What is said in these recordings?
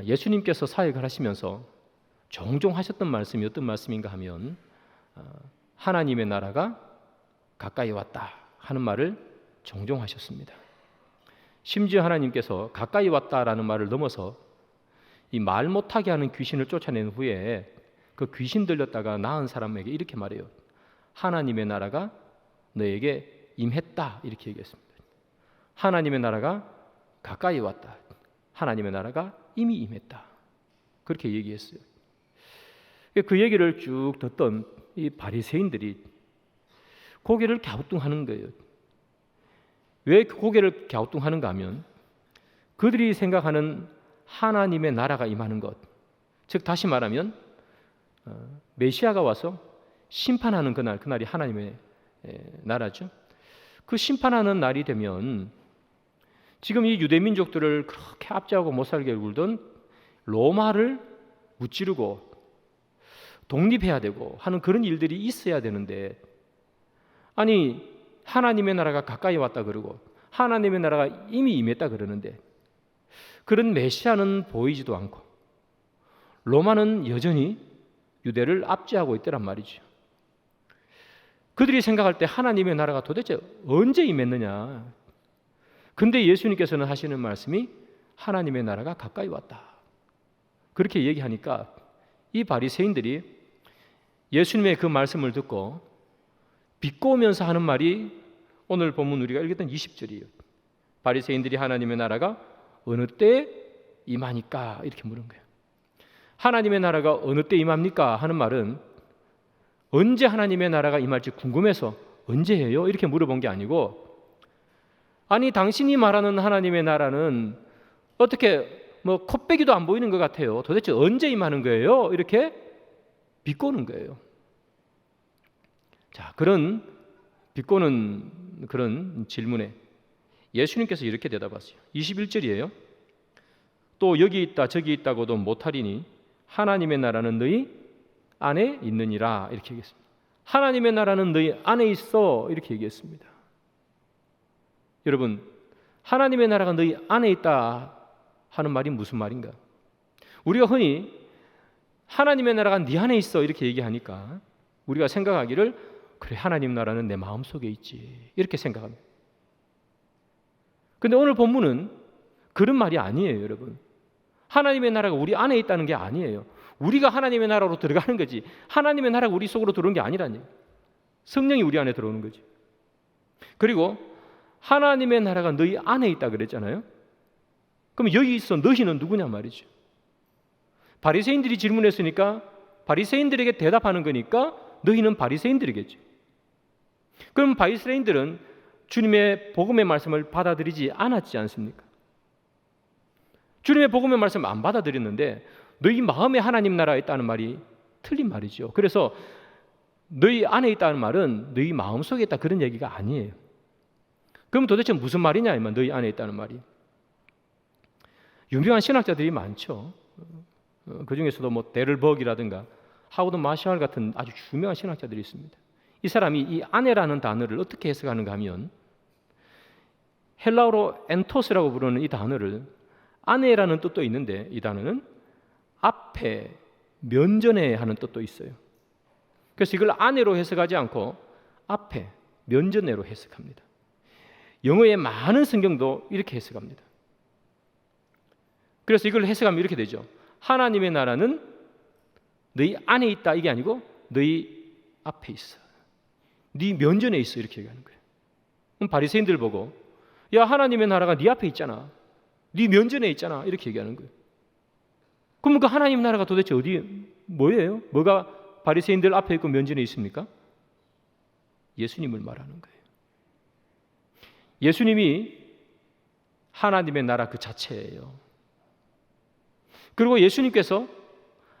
예수님께서 사역을 하시면서 종종 하셨던 말씀이 어떤 말씀인가 하면 하나님의 나라가 가까이 왔다 하는 말을 종종 하셨습니다. 심지어 하나님께서 가까이 왔다라는 말을 넘어서 이 말 못하게 하는 귀신을 쫓아낸 후에 그 귀신 들렸다가 나은 사람에게 이렇게 말해요. 하나님의 나라가 너에게 임했다 이렇게 얘기했습니다. 하나님의 나라가 가까이 왔다. 하나님의 나라가 이미 임했다. 그렇게 얘기했어요. 그 얘기를 쭉 듣던 이 바리새인들이 고개를 갸우뚱하는 거예요. 왜 고개를 갸우뚱하는가 하면 그들이 생각하는 하나님의 나라가 임하는 것, 즉 다시 말하면 메시아가 와서 심판하는 그날이 하나님의 나라죠. 그 심판하는 날이 되면 지금 이 유대 민족들을 그렇게 압제하고 못 살게 굴던 로마를 무찌르고 독립해야 되고 하는 그런 일들이 있어야 되는데, 아니 하나님의 나라가 가까이 왔다 그러고 하나님의 나라가 이미 임했다 그러는데 그런 메시아는 보이지도 않고 로마는 여전히 유대를 압제하고 있더란 말이죠. 그들이 생각할 때 하나님의 나라가 도대체 언제 임했느냐. 근데 예수님께서는 하시는 말씀이 하나님의 나라가 가까이 왔다. 그렇게 얘기하니까 이 바리새인들이 예수님의 그 말씀을 듣고 비꼬면서 하는 말이 오늘 본문 우리가 읽었던 20절이에요. 바리새인들이 하나님의 나라가 어느 때 임하니까 이렇게 물은 거예요. 하나님의 나라가 어느 때 임합니까? 하는 말은 언제 하나님의 나라가 임할지 궁금해서 언제예요? 이렇게 물어본 게 아니고, 아니 당신이 말하는 하나님의 나라는 어떻게 콧배기도 안 보이는 것 같아요. 도대체 언제 임하는 거예요? 이렇게 비꼬는 거예요. 자, 그런 비꼬는 그런 질문에 예수님께서 이렇게 대답하세요. 21절이에요. 또 여기 있다 저기 있다고도 못하리니 하나님의 나라는 너희 안에 있느니라 이렇게 얘기했습니다. 하나님의 나라는 너희 안에 있어 이렇게 얘기했습니다. 여러분, 하나님의 나라가 너희 안에 있다 하는 말이 무슨 말인가? 우리가 흔히 하나님의 나라가 네 안에 있어 이렇게 얘기하니까 우리가 생각하기를 그래 하나님 나라는 내 마음속에 있지 이렇게 생각합니다. 근데 오늘 본문은 그런 말이 아니에요, 여러분. 하나님의 나라가 우리 안에 있다는 게 아니에요. 우리가 하나님의 나라로 들어가는 거지 하나님의 나라가 우리 속으로 들어오는 게 아니라니. 성령이 우리 안에 들어오는 거지. 그리고 하나님의 나라가 너희 안에 있다 그랬잖아요. 그럼 여기 있어 너희는 누구냐 말이죠. 바리새인들이 질문했으니까 바리새인들에게 대답하는 거니까 너희는 바리새인들이겠죠. 그럼 바리새인들은 주님의 복음의 말씀을 받아들이지 않았지 않습니까? 주님의 복음의 말씀 안 받아들였는데 너희 마음에 하나님 나라에 있다는 말이 틀린 말이죠. 그래서 너희 안에 있다는 말은 너희 마음속에 있다 그런 얘기가 아니에요. 그럼 도대체 무슨 말이냐 이만 너희 안에 있다는 말이. 유명한 신학자들이 많죠. 그 중에서도 데를버기라든가 하워드 마샬 같은 아주 유명한 신학자들이 있습니다. 이 사람이 이 아내라는 단어를 어떻게 해석하는가 하면 헬라어로 엔토스라고 부르는 이 단어를 아내라는 뜻도 있는데 이 단어는 앞에 면전에 하는 뜻도 있어요. 그래서 이걸 아내로 해석하지 않고 앞에 면전에로 해석합니다. 영어의 많은 성경도 이렇게 해석합니다. 그래서 이걸 해석하면 이렇게 되죠. 하나님의 나라는 너희 안에 있다 이게 아니고 너희 앞에 있어. 네 면전에 있어 이렇게 얘기하는 거예요. 그럼 바리새인들 보고 야 하나님의 나라가 네 앞에 있잖아. 네 면전에 있잖아 이렇게 얘기하는 거예요. 그럼 그 하나님 나라가 도대체 어디 뭐예요? 뭐가 바리새인들 앞에 있고 면전에 있습니까? 예수님을 말하는 거예요. 예수님이 하나님의 나라 그 자체예요. 그리고 예수님께서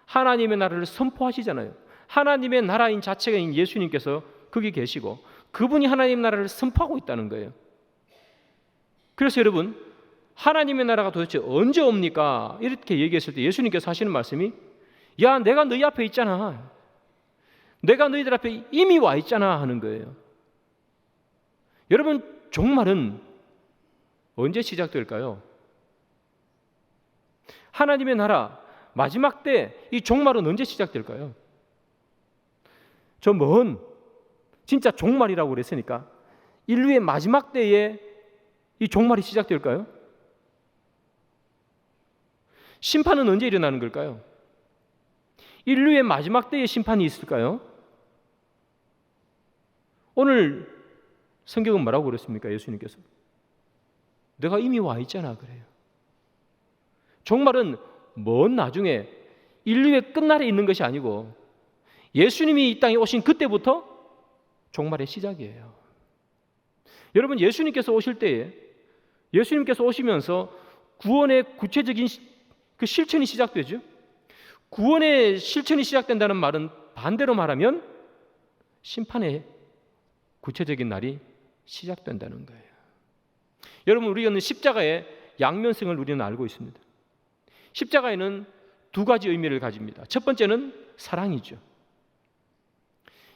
하나님의 나라를 선포하시잖아요. 하나님의 나라인 자체인 예수님께서 거기 계시고 그분이 하나님 나라를 선포하고 있다는 거예요. 그래서 여러분 하나님의 나라가 도대체 언제 옵니까? 이렇게 얘기했을 때 예수님께서 하시는 말씀이 야 내가 너희 앞에 있잖아. 내가 너희들 앞에 이미 와 있잖아 하는 거예요. 여러분 종말은 언제 시작될까요? 하나님의 나라 마지막 때 이 종말은 언제 시작될까요? 저 먼 진짜 종말이라고 그랬으니까 인류의 마지막 때에 이 종말이 시작될까요? 심판은 언제 일어나는 걸까요? 인류의 마지막 때에 심판이 있을까요? 오늘 성경은 뭐라고 그랬습니까? 예수님께서 내가 이미 와 있잖아 그래요. 종말은 먼 나중에 인류의 끝날에 있는 것이 아니고 예수님이 이 땅에 오신 그때부터 종말의 시작이에요. 여러분, 예수님께서 오실 때에 예수님께서 오시면서 구원의 구체적인 그 실천이 시작되죠. 구원의 실천이 시작된다는 말은 반대로 말하면 심판의 구체적인 날이 시작된다는 거예요. 여러분, 우리는 십자가의 양면성을 우리는 알고 있습니다. 십자가에는 두 가지 의미를 가집니다. 첫 번째는 사랑이죠.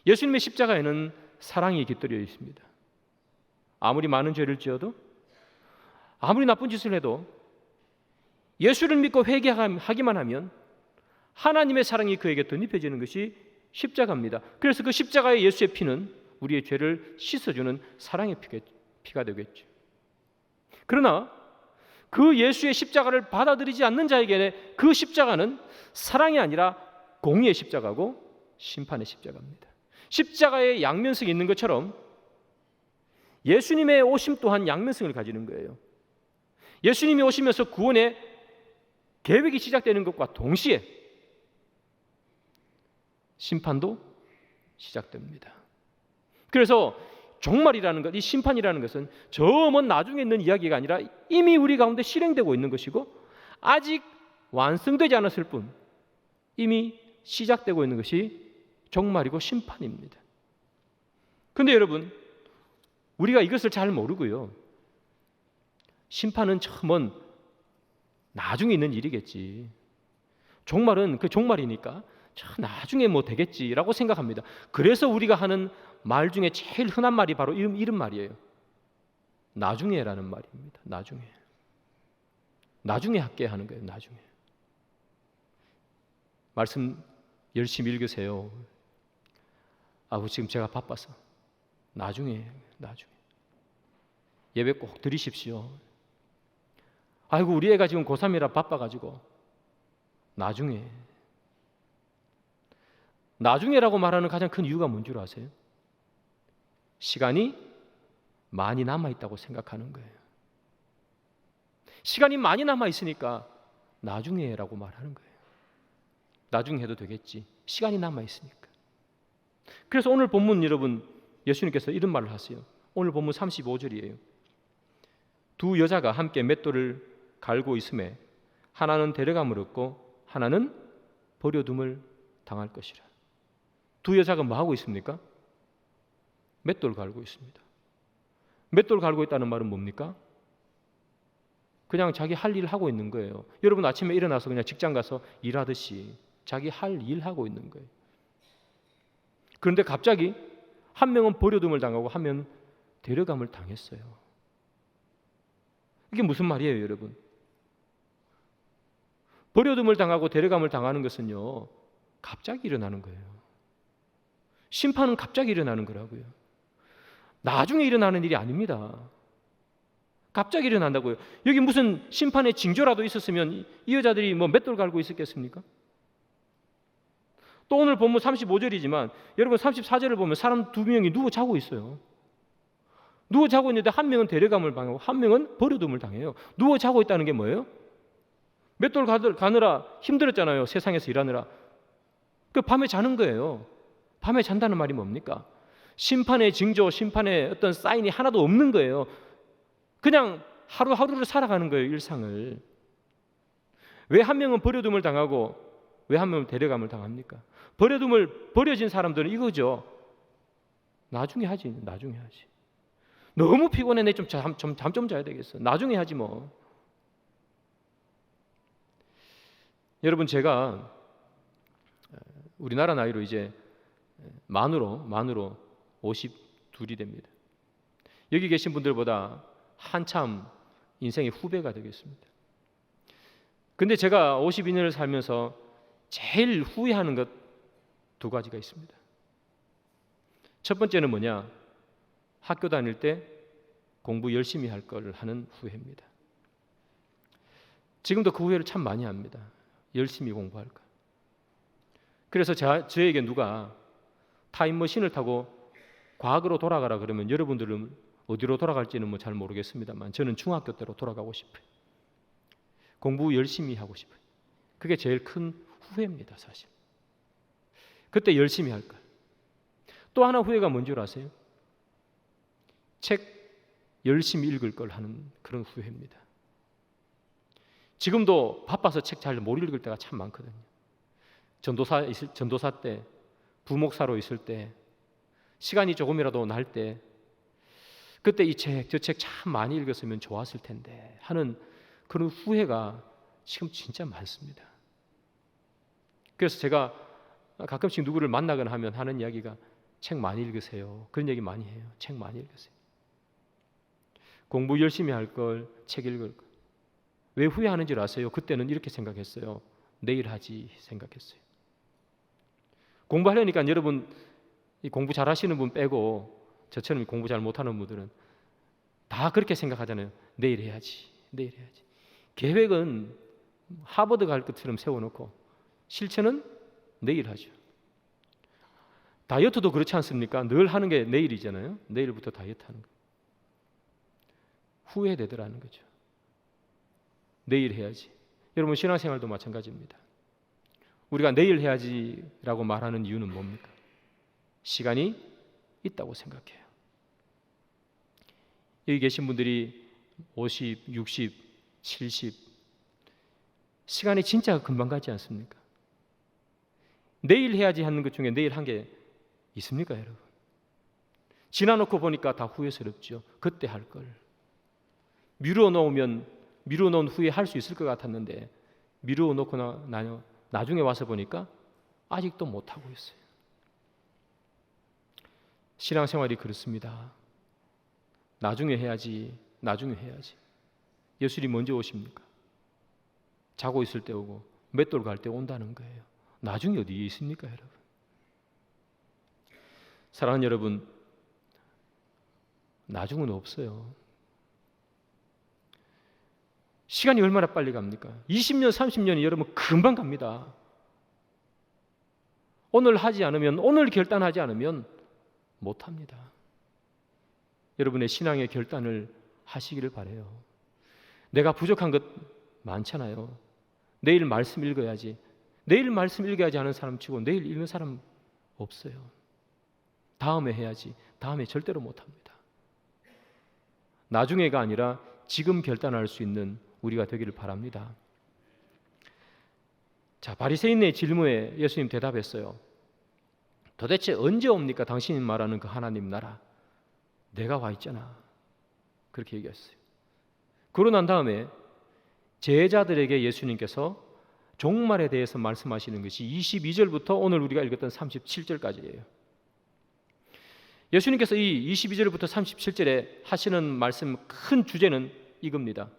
예수님의 십자가에는 사랑이 깃들여 있습니다. 아무리 많은 죄를 지어도, 아무리 나쁜 짓을 해도 예수를 믿고 회개하기만 하면 하나님의 사랑이 그에게 덧입혀지는 것이 십자가입니다. 그래서 그 십자가의 예수의 피는 우리의 죄를 씻어주는 사랑의 피가 되겠죠. 그러나 그 예수의 십자가를 받아들이지 않는 자에게 그 십자가는 사랑이 아니라 공의의 십자가고 심판의 십자가입니다. 십자가에 양면성이 있는 것처럼 예수님의 오심 또한 양면성을 가지는 거예요. 예수님이 오시면서 구원의 계획이 시작되는 것과 동시에 심판도 시작됩니다. 그래서 종말이라는 것, 이 심판이라는 것은 저 먼 나중에 있는 이야기가 아니라 이미 우리 가운데 실행되고 있는 것이고 아직 완성되지 않았을 뿐 이미 시작되고 있는 것이 종말이고 심판입니다. 그런데 여러분, 우리가 이것을 잘 모르고요, 심판은 저 먼 나중에 있는 일이겠지, 종말은 그 종말이니까 저 나중에 뭐 되겠지라고 생각합니다. 그래서 우리가 하는 말 중에 제일 흔한 말이 바로 이런 말이에요. 나중에라는 말입니다. 나중에 할게 하는 거예요. 나중에. 말씀 열심히 읽으세요. 지금 제가 바빠서. 나중에. 예배 꼭 드리십시오. 우리 애가 지금 고3이라 바빠가지고. 나중에라고 말하는 가장 큰 이유가 뭔 줄 아세요? 시간이 많이 남아있다고 생각하는 거예요. 시간이 많이 남아있으니까 나중에라고 말하는 거예요. 나중에 해도 되겠지. 시간이 남아있으니까. 그래서 오늘 본문 여러분, 예수님께서 이런 말을 하세요. 오늘 본문 35절이에요. 두 여자가 함께 맷돌을 갈고 있음에 하나는 데려감을 얻고 하나는 버려둠을 당할 것이라. 두 여자가 뭐 하고 있습니까? 맷돌 갈고 있습니다. 맷돌 갈고 있다는 말은 뭡니까? 그냥 자기 할 일 하고 있는 거예요. 여러분 아침에 일어나서 그냥 직장 가서 일하듯이 자기 할 일 하고 있는 거예요. 그런데 갑자기 한 명은 버려둠을 당하고 한 명은 데려감을 당했어요. 이게 무슨 말이에요, 여러분? 버려둠을 당하고 데려감을 당하는 것은요, 갑자기 일어나는 거예요. 심판은 갑자기 일어나는 거라고요. 나중에 일어나는 일이 아닙니다. 갑자기 일어난다고요. 여기 무슨 심판의 징조라도 있었으면 이 여자들이 뭐 맷돌 갈고 있었겠습니까? 또 오늘 본문 35절이지만 여러분 34절을 보면 사람 두 명이 누워 자고 있어요. 누워 자고 있는데 한 명은 데려감을 당하고 한 명은 버려둠을 당해요. 누워 자고 있다는 게 뭐예요? 맷돌 가느라 힘들었잖아요. 세상에서 일하느라. 그 밤에 자는 거예요. 밤에 잔다는 말이 뭡니까? 심판의 징조, 심판의 어떤 사인이 하나도 없는 거예요. 그냥 하루하루를 살아가는 거예요, 일상을. 왜 한 명은 버려둠을 당하고 왜 한 명은 데려감을 당합니까? 버려진 사람들은 이거죠. 나중에 하지. 너무 피곤해. 내 잠 좀 자야 되겠어. 나중에 하지 뭐. 여러분, 제가 우리나라 나이로 이제 만으로 52이 됩니다. 여기 계신 분들보다 한참 인생의 후배가 되겠습니다. 근데 제가 52년을 살면서 제일 후회하는 것 두 가지가 있습니다. 첫 번째는 뭐냐? 학교 다닐 때 공부 열심히 할 걸 하는 후회입니다. 지금도 그 후회를 참 많이 합니다. 열심히 공부할 걸. 그래서 저에게 누가 타임머신을 타고 과거로 돌아가라 그러면 여러분들은 어디로 돌아갈지는 뭐 잘 모르겠습니다만 저는 중학교 때로 돌아가고 싶어요. 공부 열심히 하고 싶어요. 그게 제일 큰 후회입니다, 사실. 그때 열심히 할 걸. 또 하나 후회가 뭔 줄 아세요? 책 열심히 읽을 걸 하는 그런 후회입니다. 지금도 바빠서 책 잘 못 읽을 때가 참 많거든요. 전도사 때, 부목사로 있을 때, 시간이 조금이라도 날 때, 그때 이 책, 저 책 참 많이 읽었으면 좋았을 텐데 하는 그런 후회가 지금 진짜 많습니다. 그래서 제가 가끔씩 누구를 만나거나 하면 하는 이야기가 책 많이 읽으세요. 그런 얘기 많이 해요. 책 많이 읽으세요. 공부 열심히 할 걸, 책 읽을 걸. 왜 후회하는 줄 아세요? 그때는 이렇게 생각했어요. 내일 하지 생각했어요. 공부하려니까 여러분 이 공부 잘하시는 분 빼고 저처럼 공부 잘 못하는 분들은 다 그렇게 생각하잖아요. 내일 해야지. 내일 해야지. 계획은 하버드 갈 것처럼 세워놓고 실천은 내일 하죠. 다이어트도 그렇지 않습니까? 늘 하는 게 내일이잖아요. 내일부터 다이어트 하는 거. 후회되더라는 거죠. 내일 해야지. 여러분 신앙생활도 마찬가지입니다. 우리가 내일 해야지라고 말하는 이유는 뭡니까? 시간이 있다고 생각해요. 여기 계신 분들이 50, 60, 70 시간이 진짜 금방 가지 않습니까? 내일 해야지 하는 것 중에 내일 한 게 있습니까, 여러분? 지나놓고 보니까 다 후회스럽죠. 그때 할 걸. 미루어놓은 후에 할 수 있을 것 같았는데 미루어놓고 나중에 와서 보니까 아직도 못하고 있어요. 신앙생활이 그렇습니다. 나중에 해야지, 나중에 해야지. 예수님이 먼저 오십니까? 자고 있을 때 오고 맷돌 갈 때 온다는 거예요. 나중에 어디에 있습니까, 여러분? 사랑하는 여러분, 나중은 없어요. 시간이 얼마나 빨리 갑니까? 20년, 30년이 여러분 금방 갑니다. 오늘 결단하지 않으면 못합니다. 여러분의 신앙의 결단을 하시기를 바라요. 내가 부족한 것 많잖아요. 내일 말씀 읽어야지. 내일 말씀 읽어야지 하는 사람 치고 내일 읽는 사람 없어요. 다음에 해야지. 다음에 절대로 못합니다. 나중에가 아니라 지금 결단할 수 있는 우리가 되기를 바랍니다. 자, 바리새인의 질문에 예수님 대답했어요. 도대체 언제 옵니까? 당신이 말하는 그 하나님 나라. 내가 와 있잖아. 그렇게 얘기했어요. 그러고 난 다음에 제자들에게 예수님께서 종말에 대해서 말씀하시는 것이 22절부터 오늘 우리가 읽었던 37절까지예요. 예수님께서 이 22절부터 37절에 하시는 말씀 큰 주제는 이겁니다.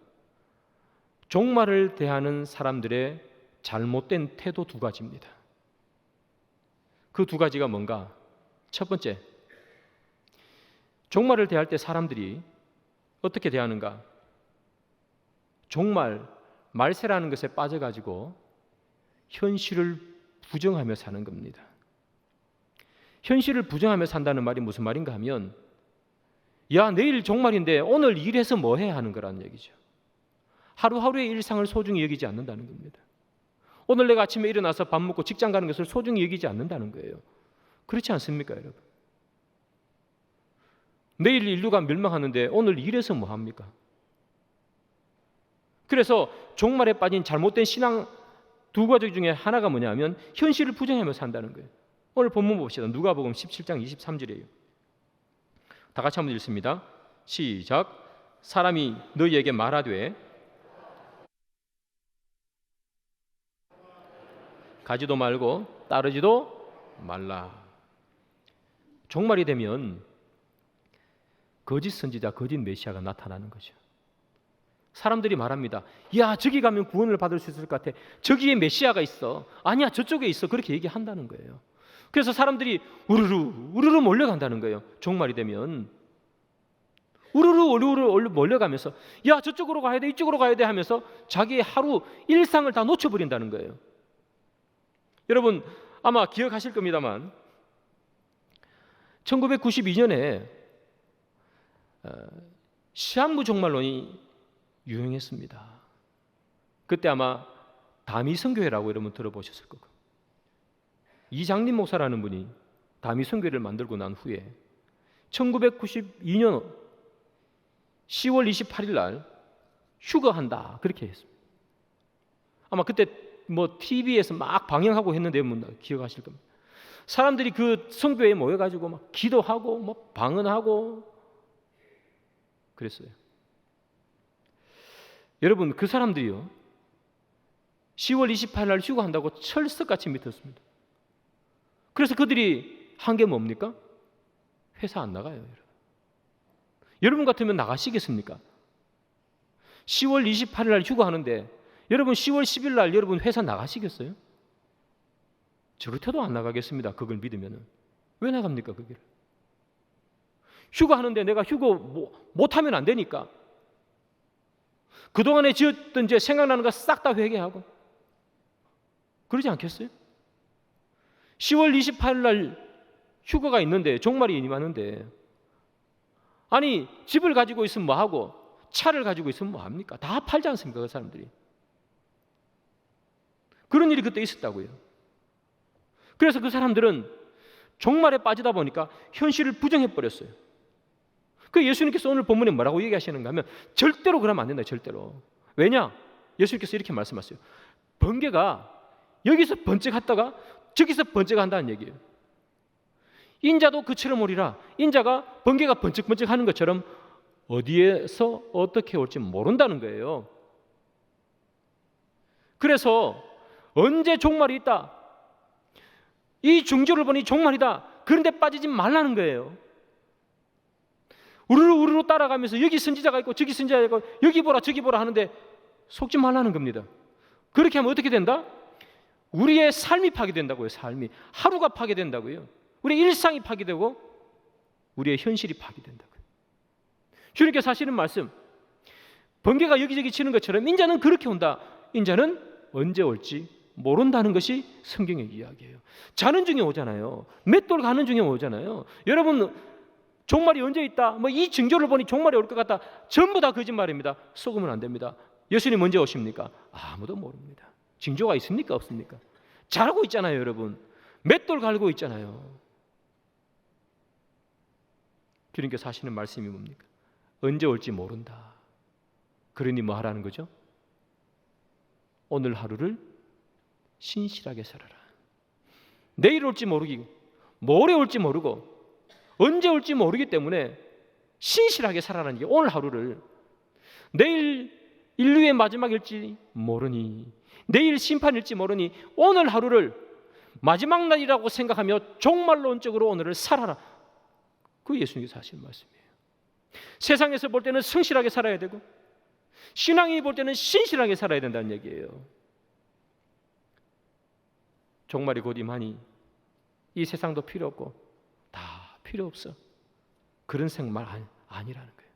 종말을 대하는 사람들의 잘못된 태도 두 가지입니다. 그 두 가지가 뭔가? 첫 번째, 종말을 대할 때 사람들이 어떻게 대하는가? 종말, 말세라는 것에 빠져가지고 현실을 부정하며 사는 겁니다. 현실을 부정하며 산다는 말이 무슨 말인가 하면 야, 내일 종말인데 오늘 일해서 뭐 해? 하는 거라는 얘기죠. 하루하루의 일상을 소중히 여기지 않는다는 겁니다. 오늘 내가 아침에 일어나서 밥 먹고 직장 가는 것을 소중히 여기지 않는다는 거예요. 그렇지 않습니까, 여러분? 내일 인류가 멸망하는데 오늘 일해서 뭐 합니까? 그래서 종말에 빠진 잘못된 신앙 두 가지 중에 하나가 뭐냐면 현실을 부정하며 산다는 거예요. 오늘 본문 봅시다. 누가복음 17장 23절이에요. 다 같이 한번 읽습니다. 시작. 사람이 너희에게 말하되 가지도 말고 따르지도 말라. 종말이 되면 거짓 선지자, 거짓 메시아가 나타나는 거죠. 사람들이 말합니다. 야, 저기 가면 구원을 받을 수 있을 것 같아. 저기에 메시아가 있어. 아니야, 저쪽에 있어. 그렇게 얘기한다는 거예요. 그래서 사람들이 우르르 몰려간다는 거예요. 종말이 되면 우르르 몰려가면서 야, 저쪽으로 가야 돼, 이쪽으로 가야 돼 하면서 자기의 하루 일상을 다 놓쳐버린다는 거예요. 여러분 아마 기억하실 겁니다만 1992년에 시한부 종말론이 유행했습니다. 그때 아마 다미선교회라고 여러분 들어보셨을 거고, 이장림 목사라는 분이 다미선교회를 만들고 난 후에 1992년 10월 28일 날 휴거한다 그렇게 했습니다. 아마 그때 뭐 TV에서 막 방영하고 했는데 기억하실 겁니다. 사람들이 그 선교회에 모여가지고 막 기도하고 뭐 방언하고 그랬어요. 여러분 그 사람들이요 10월 28일 날 휴거한다고 철석같이 믿었습니다. 그래서 그들이 한 게 뭡니까? 회사 안 나가요. 여러분 같으면 나가시겠습니까? 10월 28일 날 휴거하는데 여러분 10월 10일 날 여러분 회사 나가시겠어요? 저 같아도 안 나가겠습니다. 그걸 믿으면은. 왜 나갑니까 그게? 휴거하는데 내가 휴거 못하면 안 되니까 그동안에 지었던 죄 생각나는 거 싹 다 회개하고 그러지 않겠어요? 10월 28일 날 휴거가 있는데 종말이 임하는데 아니 집을 가지고 있으면 뭐하고 차를 가지고 있으면 뭐합니까? 다 팔지 않습니까? 그 사람들이. 그런 일이 그때 있었다고요. 그래서 그 사람들은 종말에 빠지다 보니까 현실을 부정해버렸어요. 그 예수님께서 오늘 본문에 뭐라고 얘기하시는가 하면 절대로 그러면 안 된다. 절대로. 왜냐? 예수님께서 이렇게 말씀하셨어요. 번개가 여기서 번쩍했다가 저기서 번쩍한다는 얘기예요. 인자도 그처럼 오리라. 인자가 번개가 번쩍번쩍 하는 것처럼 어디에서 어떻게 올지 모른다는 거예요. 그래서 언제 종말이 있다. 이 징조를 보니 종말이다. 그런데 빠지지 말라는 거예요. 우르르 따라가면서 여기 선지자가 있고 저기 선지자가 있고 여기 보라 저기 보라 하는데 속지 말라는 겁니다. 그렇게 하면 어떻게 된다? 우리의 삶이 파괴된다고요. 삶이. 하루가 파괴된다고요. 우리의 일상이 파괴되고 우리의 현실이 파괴된다고요. 주님께서 하시는 말씀, 번개가 여기저기 치는 것처럼 인자는 그렇게 온다. 인자는 언제 올지 모른다는 것이 성경의 이야기예요. 자는 중에 오잖아요. 맷돌 가는 중에 오잖아요. 여러분 종말이 언제 있다. 뭐 이 징조를 보니 종말이 올 것 같다. 전부 다 거짓말입니다. 속으면 안 됩니다. 예수님 언제 오십니까? 아무도 모릅니다. 징조가 있습니까? 없습니까? 자고 있잖아요, 여러분. 맷돌 갈고 있잖아요. 주님께서 하시는 말씀이 뭡니까? 언제 올지 모른다. 그러니 뭐 하라는 거죠? 오늘 하루를 신실하게 살아라. 내일 올지 모르기, 모레 올지 모르고 언제 올지 모르기 때문에 신실하게 살아라는 게 오늘 하루를. 내일 인류의 마지막일지 모르니, 내일 심판일지 모르니 오늘 하루를 마지막 날이라고 생각하며 종말론적으로 오늘을 살아라. 그 예수님께서 하시는 말씀이에요. 세상에서 볼 때는 성실하게 살아야 되고 신앙인이 볼 때는 신실하게 살아야 된다는 얘기예요. 종말이 곧 임하니 이 세상도 필요 없고 다 필요 없어. 그런 생각 아니라는 거예요.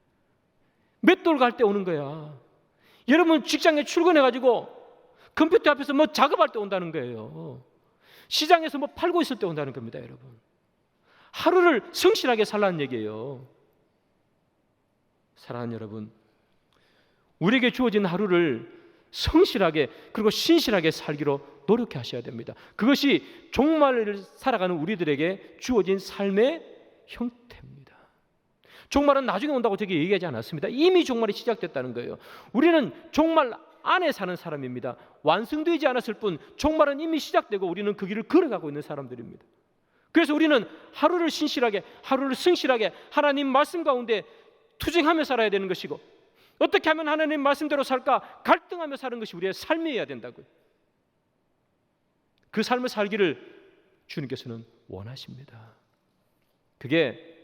맷돌 갈 때 오는 거야. 여러분 직장에 출근해가지고 컴퓨터 앞에서 뭐 작업할 때 온다는 거예요. 시장에서 뭐 팔고 있을 때 온다는 겁니다, 여러분. 하루를 성실하게 살라는 얘기예요. 사랑하는 여러분, 우리에게 주어진 하루를 성실하게 그리고 신실하게 살기로 노력하셔야 됩니다. 그것이 종말을 살아가는 우리들에게 주어진 삶의 형태입니다. 종말은 나중에 온다고 저기 얘기하지 않았습니다. 이미 종말이 시작됐다는 거예요. 우리는 종말 안에 사는 사람입니다. 완성되지 않았을 뿐 종말은 이미 시작되고 우리는 그 길을 걸어가고 있는 사람들입니다. 그래서 우리는 하루를 신실하게, 하루를 성실하게 하나님 말씀 가운데 투쟁하며 살아야 되는 것이고, 어떻게 하면 하나님 말씀대로 살까 갈등하며 사는 것이 우리의 삶이어야 된다고요. 그 삶을 살기를 주님께서는 원하십니다. 그게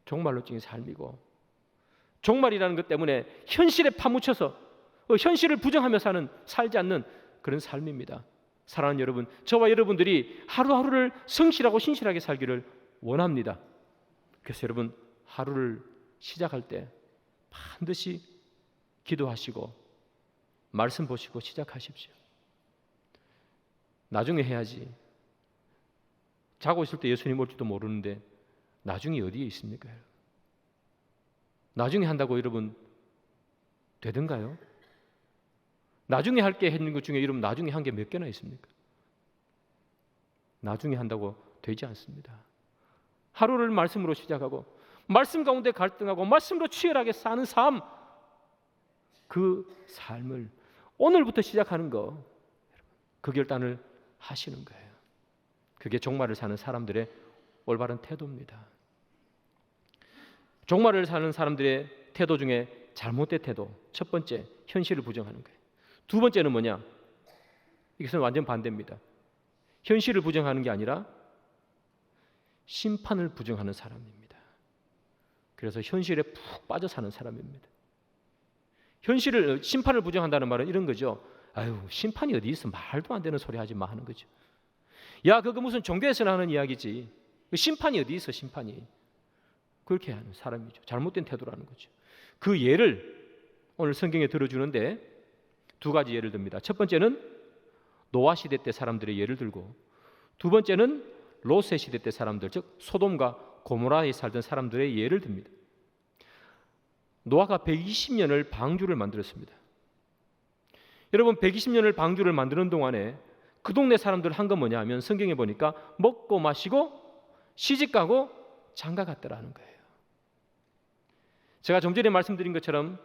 종말론적인 삶이고, 종말이라는 것 때문에 현실에 파묻혀서 현실을 부정하며 살지 않는 그런 삶입니다. 사랑하는 여러분, 저와 여러분들이 하루하루를 성실하고 신실하게 살기를 원합니다. 그래서 여러분, 하루를 시작할 때 반드시 기도하시고 말씀 보시고 시작하십시오. 나중에 해야지. 자고 있을 때 예수님 올지도 모르는데 나중에 어디에 있습니까? 나중에 한다고 여러분 되던가요? 나중에 할 게 했는 것 중에 여러분 나중에 한 게 몇 개나 있습니까? 나중에 한다고 되지 않습니다. 하루를 말씀으로 시작하고 말씀 가운데 갈등하고 말씀으로 치열하게 사는 삶, 그 삶을 오늘부터 시작하는 거, 그 결단을 하시는 거예요. 그게 종말을 사는 사람들의 올바른 태도입니다. 종말을 사는 사람들의 태도 중에 잘못된 태도, 첫 번째, 현실을 부정하는 거예요. 두 번째는 뭐냐? 이것은 완전 반대입니다. 현실을 부정하는 게 아니라 심판을 부정하는 사람입니다. 그래서 현실에 푹 빠져 사는 사람입니다. 심판을 부정한다는 말은 이런 거죠. 아유, 심판이 어디 있어? 말도 안 되는 소리 하지 마 하는 거죠. 야, 그거 무슨 종교에서나 하는 이야기지. 심판이 어디 있어, 심판이. 그렇게 하는 사람이죠. 잘못된 태도라는 거죠. 그 예를 오늘 성경에 들어주는데 두 가지 예를 듭니다. 첫 번째는 노아 시대 때 사람들의 예를 들고, 두 번째는 롯의 시대 때 사람들, 즉 소돔과 고모라에 살던 사람들의 예를 듭니다. 노아가 120년을 방주를 만들었습니다. 여러분, 120년을 방주를 만드는 동안에 그 동네 사람들 한 건 뭐냐 하면 성경에 보니까 먹고 마시고 시집가고 장가갔더라는 거예요. 제가 좀 전에 말씀드린 것처럼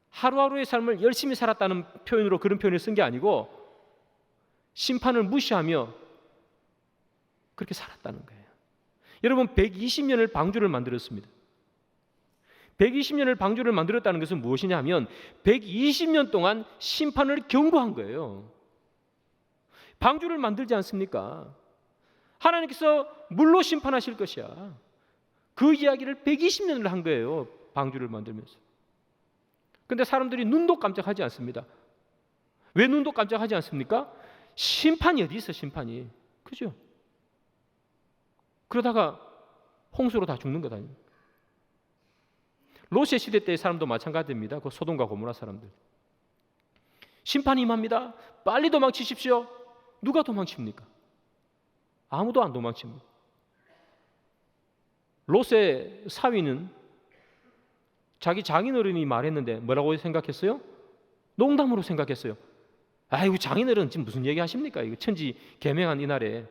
하루하루의 삶을 열심히 살았다는 표현으로 그런 표현을 쓴 게 아니고 심판을 무시하며 그렇게 살았다는 거예요. 여러분, 120년을 방주를 만들었습니다. 120년을 방주를 만들었다는 것은 무엇이냐 하면 120년 동안 심판을 경고한 거예요. 방주를 만들지 않습니까? 하나님께서 물로 심판하실 것이야. 그 이야기를 120년을 한 거예요. 방주를 만들면서. 그런데 사람들이 눈도 깜짝하지 않습니다. 왜 눈도 깜짝하지 않습니까? 심판이 어디 있어, 심판이. 그죠? 그러다가 홍수로 다 죽는 것 아닙니까? 롯의 시대 때의 사람도 마찬가지입니다. 그 소돔과 고모라 사람들. 심판이 임합니다. 빨리 도망치십시오. 누가 도망칩니까? 아무도 안 도망칩니다. 롯의 사위는 자기 장인어른이 말했는데 뭐라고 생각했어요? 농담으로 생각했어요. 아이고, 장인어른 지금 무슨 얘기 하십니까? 이거 천지 계명한 이날에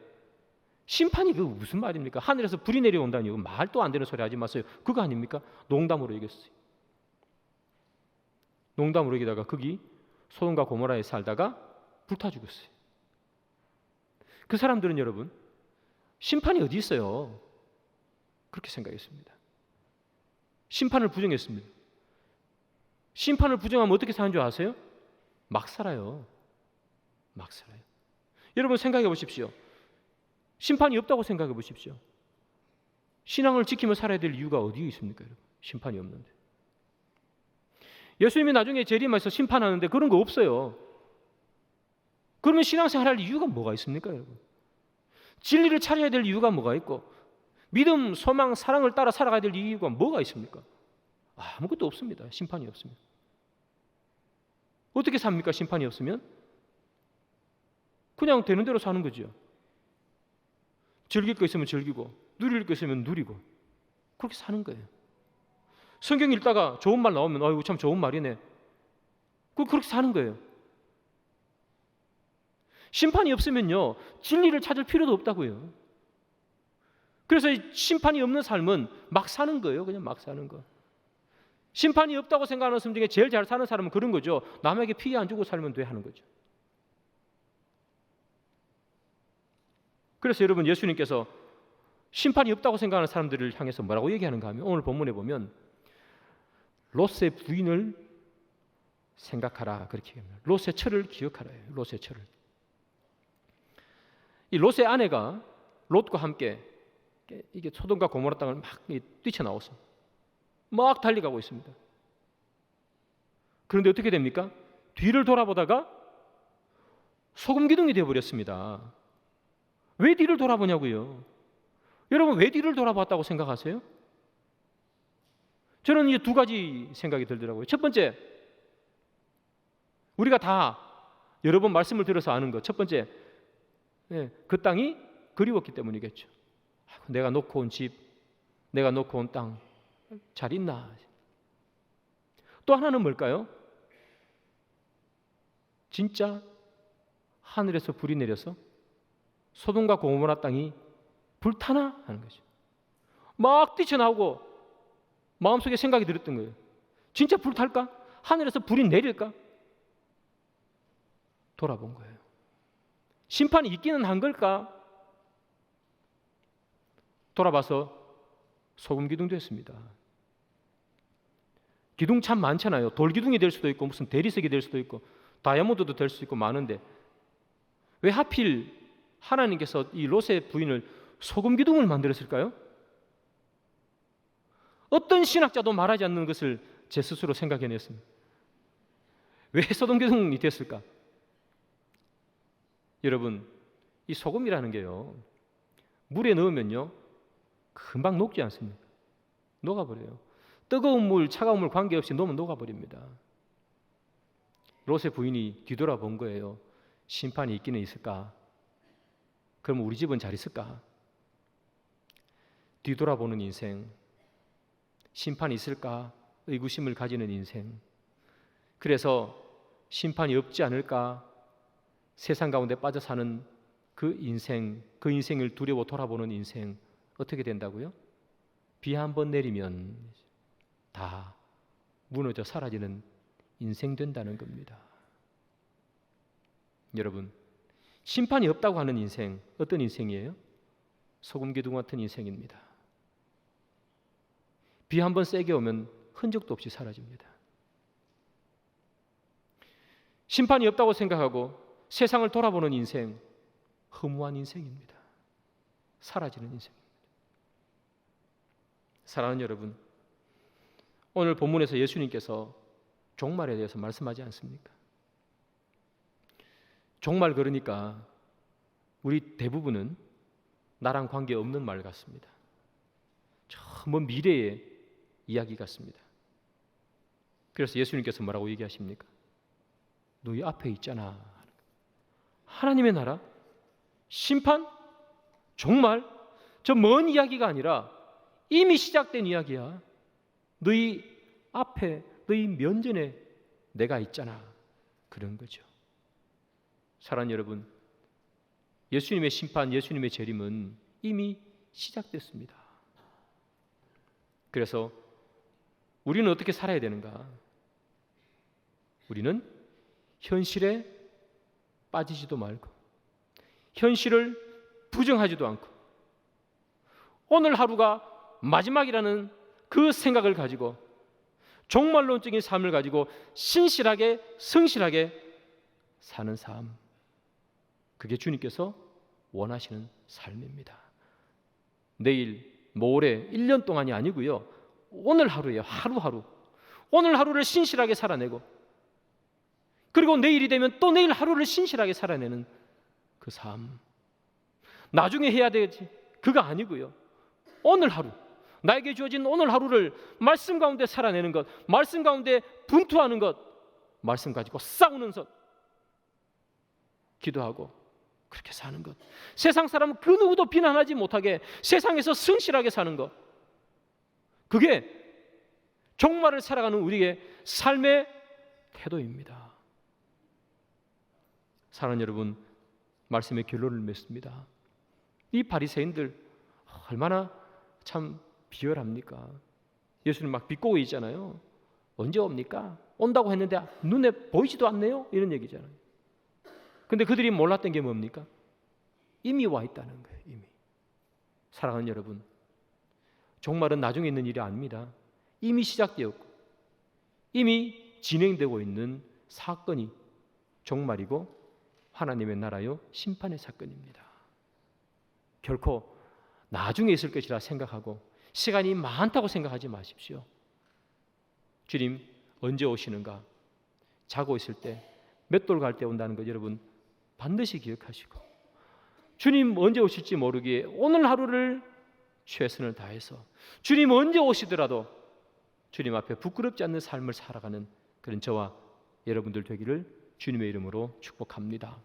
심판이 그 무슨 말입니까? 하늘에서 불이 내려온다니 이거 말도 안 되는 소리 하지 마세요. 그거 아닙니까? 농담으로 얘기했어요. 농담으로 얘기다가 거기 소돔과 고모라에 살다가 불타 죽었어요. 그 사람들은 여러분 심판이 어디 있어요? 그렇게 생각했습니다. 심판을 부정했습니다. 심판을 부정하면 어떻게 사는 줄 아세요? 막 살아요. 막 살아요. 여러분 생각해 보십시오. 심판이 없다고 생각해 보십시오. 신앙을 지키며 살아야 될 이유가 어디에 있습니까? 여러분? 심판이 없는데. 예수님이 나중에 재림해서 심판하는데 그런 거 없어요. 그러면 신앙생활 할 이유가 뭐가 있습니까, 여러분? 진리를 찾아야 될 이유가 뭐가 있고 믿음, 소망, 사랑을 따라 살아가야 될 이유가 뭐가 있습니까? 아무것도 없습니다. 심판이 없으면. 어떻게 삽니까? 심판이 없으면? 그냥 되는 대로 사는 거죠. 즐길 거 있으면 즐기고 누릴 거 있으면 누리고 그렇게 사는 거예요. 성경 읽다가 좋은 말 나오면 아이고 참 좋은 말이네. 그렇게 사는 거예요. 심판이 없으면요 진리를 찾을 필요도 없다고요. 그래서 심판이 없는 삶은 막 사는 거예요. 그냥 막 사는 거. 심판이 없다고 생각하는 사람 중에 제일 잘 사는 사람은 그런 거죠. 남에게 피해 안 주고 살면 돼 하는 거죠. 그래서 여러분 예수님께서 심판이 없다고 생각하는 사람들을 향해서 뭐라고 얘기하는가 하면 오늘 본문에 보면 롯의 부인을 생각하라 그렇게 얘기합니다. 롯의 철을 기억하라. 롯의 철을. 이 롯의 아내가 롯과 함께 이게 소돔과 고모라 땅을 막 뛰쳐나와서 막 달려가고 있습니다. 그런데 어떻게 됩니까? 뒤를 돌아보다가 소금 기둥이 되어버렸습니다. 왜 뒤를 돌아보냐고요? 여러분, 왜 뒤를 돌아봤다고 생각하세요? 저는 이제 두 가지 생각이 들더라고요. 첫 번째, 우리가 다 여러 번 말씀을 들어서 아는 것. 첫 번째, 그 땅이 그리웠기 때문이겠죠. 내가 놓고 온 집, 내가 놓고 온 땅 잘 있나? 또 하나는 뭘까요? 진짜 하늘에서 불이 내려서 소돔과 고모라 땅이 불타나 하는 거죠. 막 뛰쳐나오고 마음속에 생각이 들었던 거예요. 진짜 불탈까? 하늘에서 불이 내릴까? 돌아본 거예요. 심판이 있기는 한 걸까? 돌아봐서 소금 기둥 됐습니다. 기둥 참 많잖아요. 돌 기둥이 될 수도 있고 무슨 대리석이 될 수도 있고 다이아몬드도 될 수 있고 많은데 왜 하필 하나님께서 이 롯의 부인을 소금 기둥을 만들었을까요? 어떤 신학자도 말하지 않는 것을 제 스스로 생각해냈습니다. 왜 소금 기둥이 됐을까? 여러분, 이 소금이라는 게요, 물에 넣으면요 금방 녹지 않습니까? 녹아버려요. 뜨거운 물, 차가운 물 관계없이 넣으면 녹아버립니다. 롯의 부인이 뒤돌아본 거예요. 심판이 있기는 있을까? 그럼 우리 집은 잘 있을까? 뒤돌아보는 인생, 심판이 있을까? 의구심을 가지는 인생. 그래서 심판이 없지 않을까? 세상 가운데 빠져 사는 그 인생을 두려워 돌아보는 인생, 어떻게 된다고요? 비 한 번 내리면 다 무너져 사라지는 인생 된다는 겁니다. 여러분, 심판이 없다고 하는 인생, 어떤 인생이에요? 소금 기둥 같은 인생입니다. 비 한 번 세게 오면 흔적도 없이 사라집니다. 심판이 없다고 생각하고 세상을 돌아보는 인생, 허무한 인생입니다. 사라지는 인생입니다. 사랑하는 여러분, 오늘 본문에서 예수님께서 종말에 대해서 말씀하지 않습니까? 종말, 그러니까 우리 대부분은 나랑 관계없는 말 같습니다. 저 먼 미래의 이야기 같습니다. 그래서 예수님께서 뭐라고 얘기하십니까? 너희 앞에 있잖아. 하나님의 나라, 심판, 종말, 저 먼 이야기가 아니라 이미 시작된 이야기야. 너희 앞에, 너희 면전에 내가 있잖아. 그런 거죠. 사랑하는 여러분, 예수님의 심판, 예수님의 재림은 이미 시작됐습니다. 그래서 우리는 어떻게 살아야 되는가? 우리는 현실에 빠지지도 말고 현실을 부정하지도 않고 오늘 하루가 마지막이라는 그 생각을 가지고 종말론적인 삶을 가지고 신실하게, 성실하게 사는 삶, 그게 주님께서 원하시는 삶입니다. 내일, 모레, 1년 동안이 아니고요, 오늘 하루예요. 하루하루. 오늘 하루를 신실하게 살아내고, 그리고 내일이 되면 또 내일 하루를 신실하게 살아내는 그 삶. 나중에 해야 되지, 그거 아니고요, 오늘 하루, 나에게 주어진 오늘 하루를 말씀 가운데 살아내는 것, 말씀 가운데 분투하는 것, 말씀 가지고 싸우는 것, 기도하고 그렇게 사는 것. 세상 사람은 그 누구도 비난하지 못하게 세상에서 성실하게 사는 것, 그게 종말을 살아가는 우리의 삶의 태도입니다. 사랑하는 여러분, 말씀의 결론을 맺습니다. 이 바리새인들 얼마나 참 비열합니까? 예수님 막 비꼬고 있잖아요. 언제 옵니까? 온다고 했는데 눈에 보이지도 않네요, 이런 얘기잖아요. 근데 그들이 몰랐던 게 뭡니까? 이미 와 있다는 거예요. 이미. 사랑하는 여러분, 종말은 나중에 있는 일이 아닙니다. 이미 시작되었고 이미 진행되고 있는 사건이 종말이고 하나님의 나라요 심판의 사건입니다. 결코 나중에 있을 것이라 생각하고 시간이 많다고 생각하지 마십시오. 주님 언제 오시는가? 자고 있을 때 맷돌 갈 때 온다는 것 여러분 반드시 기억하시고, 주님 언제 오실지 모르기에 오늘 하루를 최선을 다해서 주님 언제 오시더라도 주님 앞에 부끄럽지 않는 삶을 살아가는 그런 저와 여러분들 되기를 주님의 이름으로 축복합니다.